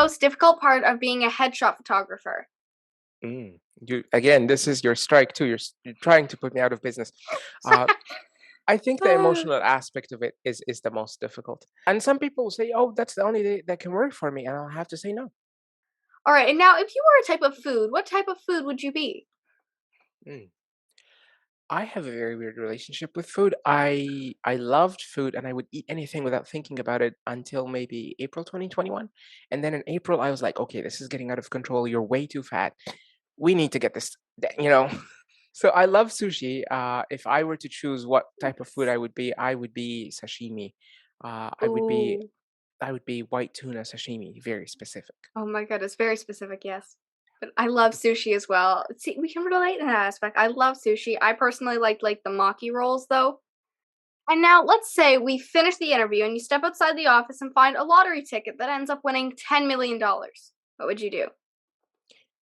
most difficult part of being a headshot photographer? You again, this is your strike too. You're trying to put me out of business. Uh, I think the Ah. emotional aspect of it is the most difficult. And some people say, "Oh, that's the only day that can work for me," and I'll have to say no. All right, and now if you were a type of food, what type of food would you be? Mm. I have a very weird relationship with food. I loved food and I would eat anything without thinking about it until maybe April 2021. And then in April I was like, okay, this is getting out of control. You're way too fat. We need to get this. So I love sushi. If I were to choose what type of food I would be sashimi. Uh, I would be Ooh. I would be white tuna sashimi, very specific. Oh my goodness, very specific, yes. But I love sushi as well. See, we can relate in that aspect. I love sushi. I personally like the maki rolls though. And now let's say we finish the interview and you step outside the office and find a lottery ticket that ends up winning $10 million. What would you do?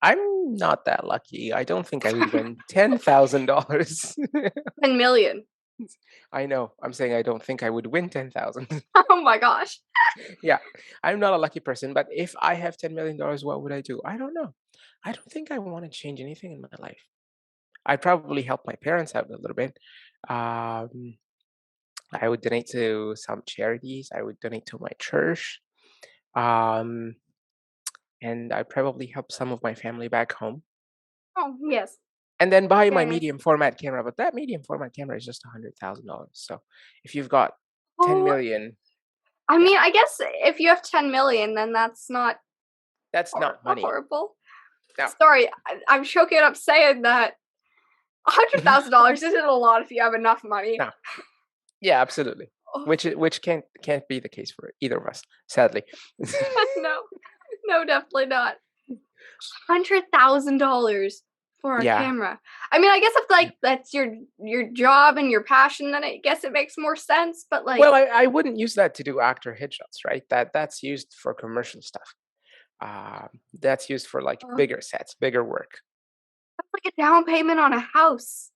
I'm not that lucky. I don't think I would win $10,000. 10 million. I know. I'm saying I don't think I would win 10,000. Oh my gosh. Yeah, I'm not a lucky person, but if I have $10 million, what would I do? I don't know. I don't think I want to change anything in my life. I'd probably help my parents out a little bit. Um, I would donate to some charities. I would donate to my church. Um, and I'd probably help some of my family back home. Oh, yes. And then buy my Very nice. medium format camera. But that medium format camera is just $100,000. So if you've got 10 Oh, million, I yeah, mean, I guess if you have 10 million, then that's not that's not money. horrible. Now, Sorry, I'm choking up saying that $100,000 isn't a lot if you have enough money. no, yeah, absolutely. Oh, Which can't be the case for either of us, sadly. no, no, definitely not. $100,000 for a Yeah. camera. I mean, I guess if like that's your job and your passion, then I guess it makes more sense. But like, Well, I wouldn't use that to do actor headshots, right? That's used for commercial stuff. That's used for like uh, bigger sets, bigger work. that's like a down payment on a house.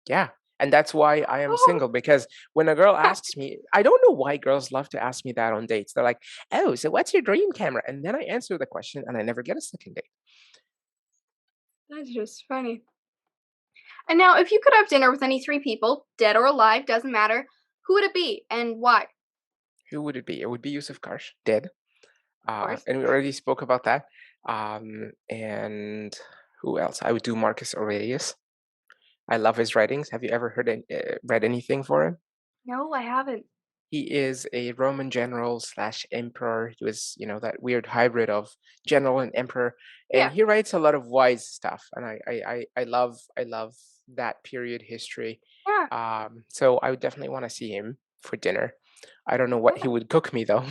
Yeah. And that's why I am Oh, single because when a girl asks me, I don't know why girls love to ask me that on dates. They're like, "Oh, so what's your dream camera?" And then I answer the question and I never get a second date. that's just funny. And now, if you could have dinner with any three people, dead or alive, doesn't matter, who would it be and why? Of Who would it be? It would be Yusuf Karsh, dead. course. And we already spoke about that. And who else? I would do Marcus Aurelius. I love his writings. Have you ever read anything for him? No, I haven't. He is a Roman general slash emperor. He was, that weird hybrid of general and emperor, and Yeah. he writes a lot of wise stuff. And I love that period history. Yeah. So I would definitely want to see him for dinner. I don't know what he Okay. would cook me though.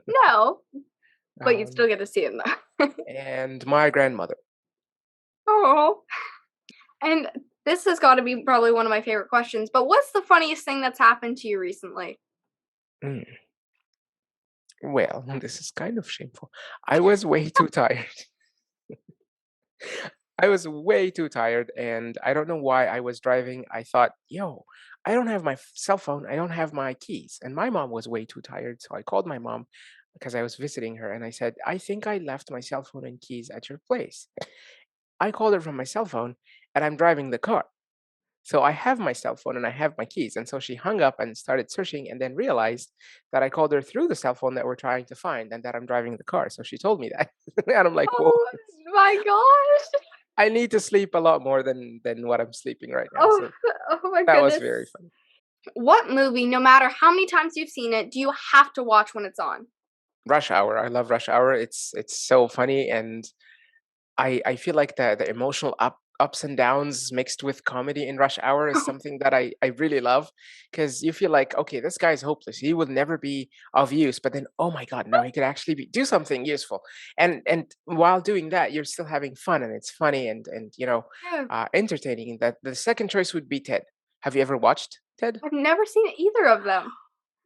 No, but you'd Um, still get to see him though. and my grandmother. Oh. And this has got to be probably one of my favorite questions, but what's the funniest thing that's happened to you recently? Mm, well, this is kind of shameful. I was way too tired. I was way too tired, and I don't know why I was driving. I thought, yo, I don't have my cell phone. I don't have my keys. And my mom was way too tired. So I called my mom because I was visiting her and I said, I think I left my cell phone and keys at your place. I called her from my cell phone and I'm driving the car. So I have my cell phone and I have my keys. And so she hung up and started searching and then realized that I called her through the cell phone that we're trying to find and that I'm driving the car. So she told me that. And I'm like, whoa, Oh my gosh. I need to sleep a lot more than what I'm sleeping right now. Oh, So oh my that was goodness. very funny. What movie, no matter how many times you've seen it, do you have to watch when it's on? Rush Hour. I love Rush Hour. It's so funny and I feel like the emotional ups and downs mixed with comedy in Rush Hour is something that I really love because you feel like, okay, this guy's hopeless. He will never be of use, but then oh my god, no, he could actually do something useful. And while doing that, you're still having fun and it's funny and Yeah, entertaining. That the second choice would be Ted. Have you ever watched Ted? I've never seen either of them.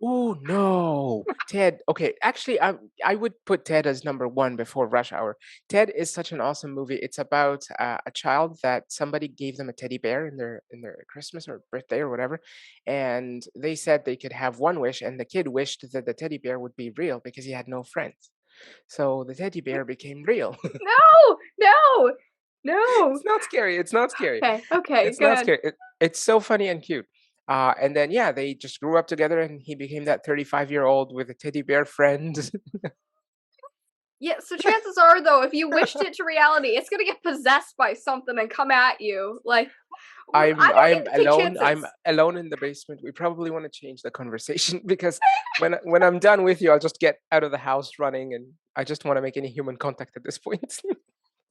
Oh no, Ted. Okay, actually, I would put Ted as number one before Rush Hour. Ted is such an awesome movie. It's about a child that somebody gave them a teddy bear in their Christmas or birthday or whatever, and they said they could have one wish, and the kid wished that the teddy bear would be real because he had no friends. So the teddy bear became real. No, no, no. It's not scary. It's not scary. Okay, okay, It's not good. scary. It's so funny and cute. And then yeah, they just grew up together, and he became that 35-year-old with a teddy bear friend. Yeah, so chances are though, if you wished it to reality, it's gonna get possessed by something and come at you. Like, I don't I'm need to take alone. chances. I'm alone in the basement. We probably want to change the conversation because when I'm done with you, I'll just get out of the house running, and I just want to make any human contact at this point.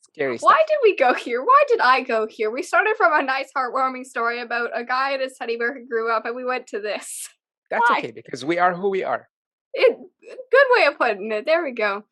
Scary Why stuff. did we go here? Why did I go here? We started from a nice, heartwarming story about a guy and his teddy bear who grew up, and we went to this. That's Why? okay because we are who we are. Good way of putting it. There we go.